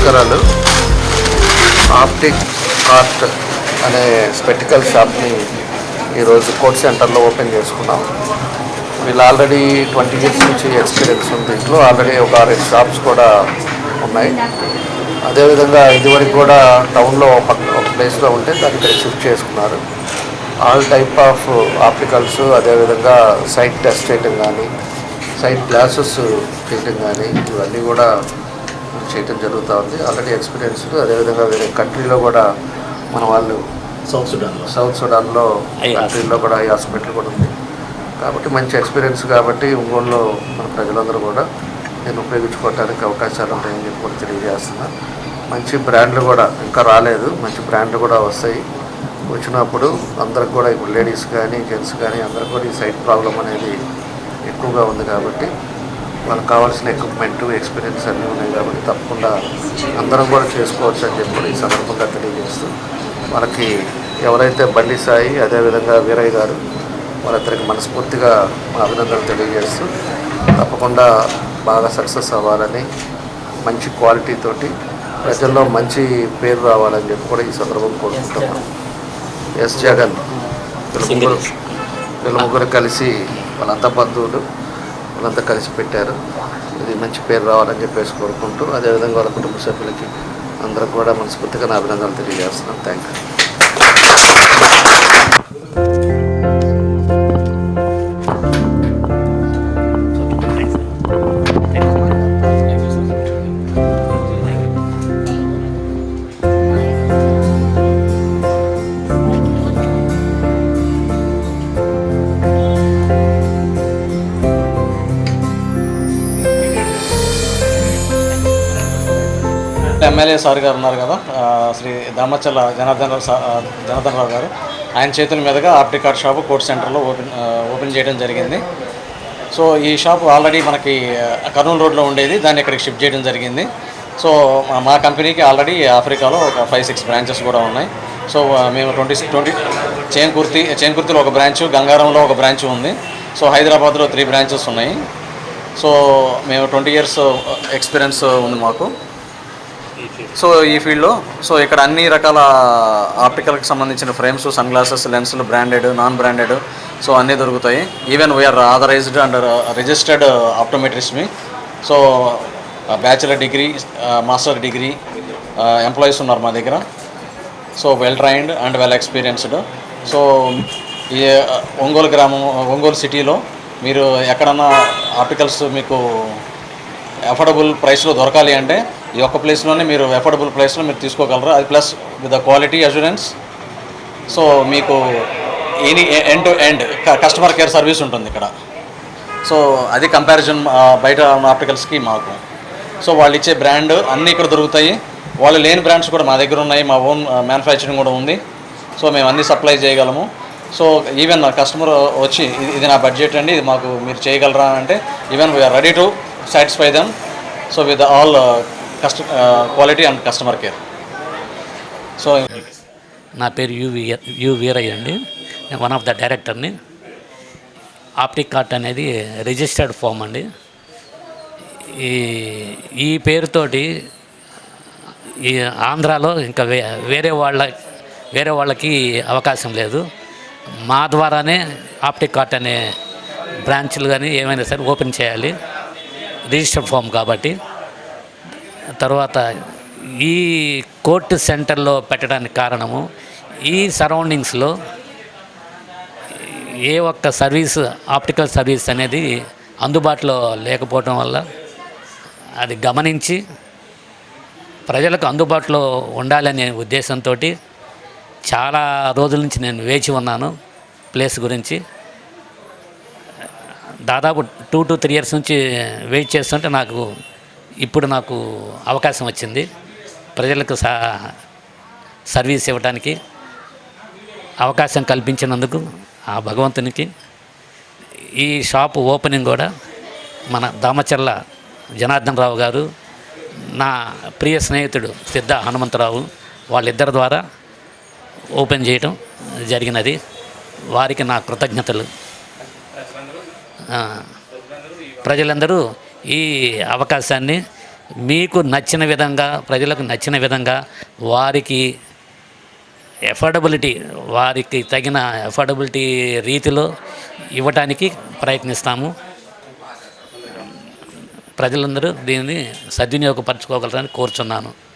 నమస్కారాలు. Optic cart అనే spectacle షాప్ని ఈరోజు కోట్ సెంటర్లో ఓపెన్ చేసుకున్నాం. వీళ్ళు ఆల్రెడీ 20 years నుంచి ఎక్స్పీరియన్స్ ఉంది. దీంట్లో ఆల్రెడీ ఒక 6 షాప్స్ కూడా ఉన్నాయి. అదేవిధంగా ఇదివరకు కూడా టౌన్లో ఒక ప్లేస్లో ఉంటే దాన్ని ఇక్కడ షిఫ్ట్ చేసుకున్నారు. ఆల్ టైప్ ఆఫ్ ఆప్టికల్స్, అదేవిధంగా సైట్ టెస్ట్ చేయడం కానీ, సైట్ గ్లాసెస్ చేయడం కానీ ఇవన్నీ కూడా చేయటం జరుగుతూ ఉంది. Already experience. అదేవిధంగా వేరే కంట్రీలో కూడా మన వాళ్ళు సౌత్ సుడాన్లో కంట్రీలో కూడా ఈ హాస్పిటల్ కూడా ఉంది. కాబట్టి మంచి ఎక్స్పీరియన్స్ కాబట్టి ఒంగోలులో మన ప్రజలందరూ కూడా నేను ఉపయోగించుకోవడానికి అవకాశాలు ఉంటాయని చెప్పి కూడా తెలియజేస్తున్నా. మంచి బ్రాండ్లు కూడా ఇంకా రాలేదు, మంచి బ్రాండ్లు కూడా వస్తాయి. వచ్చినప్పుడు అందరికి కూడా ఇప్పుడు లేడీస్ కానీ జెంట్స్ కానీ అందరికి కూడా ఈ సైట్ ప్రాబ్లం అనేది ఎక్కువగా ఉంది. కాబట్టి వాళ్ళకి కావాల్సిన ఎక్విప్మెంట్, ఎక్స్పీరియన్స్ అన్నీ ఉన్నాయి. కాబట్టి తప్పకుండా అందరం కూడా చేసుకోవచ్చు అని చెప్పి ఈ సందర్భంగా తెలియజేస్తూ, మనకి ఎవరైతే బండి సాయి, అదేవిధంగా వీరయ్య గారు, వాళ్ళిద్దరికి మనస్ఫూర్తిగా మా అభినందనలు తెలియజేస్తూ తప్పకుండా బాగా సక్సెస్ అవ్వాలని, మంచి క్వాలిటీతోటి ప్రజల్లో మంచి పేరు రావాలని చెప్పి కూడా ఈ సందర్భం కోరుకుంటున్నాం. ఎస్ జగన్ వీళ్ళ ముగ్గురు కలిసి వాళ్ళంతా బంధువులు, వాళ్ళంతా కలిసి పెట్టారు. ఇది మంచి పేరు రావాలని చెప్పేసి కోరుకుంటూ, అదేవిధంగా వాళ్ళ కుటుంబ సభ్యులకి అందరూ కూడా మనస్ఫూర్తిగా నా అభినందనలు తెలియజేస్తున్నాను. Thank you. ఎమ్మెల్యే సార్ గారు ఉన్నారు కదా, శ్రీ దామచల్ల జనార్దన్ రావు గారు, ఆయన చేతుల మీదుగా ఆప్టిక్ కార్ట్ షాపు కోట్ సెంటర్లో ఓపెన్ చేయడం జరిగింది. సో ఈ షాపు ఆల్రెడీ మనకి కర్నూలు రోడ్లో ఉండేది, దాన్ని ఇక్కడికి షిఫ్ట్ చేయడం జరిగింది. సో మా కంపెనీకి ఆల్రెడీ ఆఫ్రికాలో ఒక 5-6 బ్రాంచెస్ కూడా ఉన్నాయి. సో మేము 20 చేంకుర్తిలో ఒక బ్రాంచ్, గంగారంలో ఒక బ్రాంచ్ ఉంది. సో హైదరాబాద్లో 3 బ్రాంచెస్ ఉన్నాయి. సో మేము 20 years ఎక్స్పీరియన్స్ ఉంది మాకు. సో ఈ ఫీల్డ్లో ఇక్కడ అన్ని రకాల ఆప్టికల్కి సంబంధించిన ఫ్రేమ్స్, సన్ గ్లాసెస్, లెన్సులు, బ్రాండెడ్, నాన్ బ్రాండెడ్, సో అన్నీ దొరుకుతాయి. Even we are authorised and registered ఆప్టోమెట్రిస్ట్ని. So bachelor degree, master degree employees ఉన్నారు మా దగ్గర. So well trained and well experienced. So ఈ ఒంగోలు సిటీలో మీరు ఎక్కడన్నా ఆప్టికల్స్ మీకు అఫోర్డబుల్ ప్రైస్లో దొరకాలి అంటే ఈ ఒక్క ప్లేస్లోనే మీరు అఫోర్డబుల్ ప్రైస్లో మీరు తీసుకోగలరు. అది plus with the quality assurance. So మీకు any end to end customer care service ఉంటుంది ఇక్కడ. సో అది కంపారిజన్ బయట ఆప్టికల్స్కి మాకు. సో వాళ్ళు ఇచ్చే బ్రాండ్ అన్నీ ఇక్కడ దొరుకుతాయి. వాళ్ళు లేని బ్రాండ్స్ కూడా మా దగ్గర ఉన్నాయి. మా ఓన్ మ్యానుఫ్యాక్చరింగ్ కూడా ఉంది. సో మేము అన్నీ సప్లై చేయగలము. సో ఈవెన్ కస్టమర్ వచ్చి ఇది నా బడ్జెట్ అండి, ఇది మాకు మీరు చేయగలరా అంటే even we are ready to satisfy them. So with all quality and customer care. So నా పేరు యు వీరయ్య అండి, నేను వన్ ఆఫ్ ద డైరెక్టర్ని. ఆప్టిక్ కార్ట్ అనేది రిజిస్టర్డ్ ఫామ్ అండి. ఈ పేరుతోటి ఈ ఆంధ్రాలో ఇంకా వేరే వాళ్ళకి అవకాశం లేదు. మా ద్వారానే ఆప్టిక్ కార్ట్ అనే బ్రాంచ్లు కానీ ఏమైనా సరే ఓపెన్ చేయాలి, రిజిస్టర్డ్ ఫామ్ కాబట్టి. తర్వాత ఈ కోర్టు సెంటర్లో పెట్టడానికి కారణము, ఈ సరౌండింగ్స్లో ఏ ఒక్క సర్వీస్, ఆప్టికల్ సర్వీస్ అనేది అందుబాటులో లేకపోవడం వల్ల అది గమనించి ప్రజలకు అందుబాటులో ఉండాలనే ఉద్దేశంతో చాలా రోజుల నుంచి నేను వేచి ఉన్నాను ప్లేస్ గురించి. దాదాపు 2 to 3 years నుంచి వెయిట్ చేస్తుంటే ఇప్పుడు నాకు అవకాశం వచ్చింది ప్రజలకు సర్వీస్ ఇవ్వడానికి అవకాశం కల్పించినందుకు ఆ భగవంతునికి. ఈ షాపు ఓపెనింగ్ కూడా మన దామచర్ల జనార్దన్ రావు గారు, నా ప్రియ స్నేహితుడు సిద్ధ హనుమంతరావు, వాళ్ళిద్దరి ద్వారా ఓపెన్ చేయడం జరిగినది. వారికి నా కృతజ్ఞతలు. ప్రజలందరూ ఈ అవకాశాన్ని మీకు నచ్చిన విధంగా, ప్రజలకు నచ్చిన విధంగా వారికి వారికి తగిన ఎఫోర్డబిలిటీ రీతిలో ఇవ్వటానికి ప్రయత్నిస్తాము. ప్రజలందరూ దీన్ని సద్వినియోగపరచుకోగలరని కోరుచున్నాను.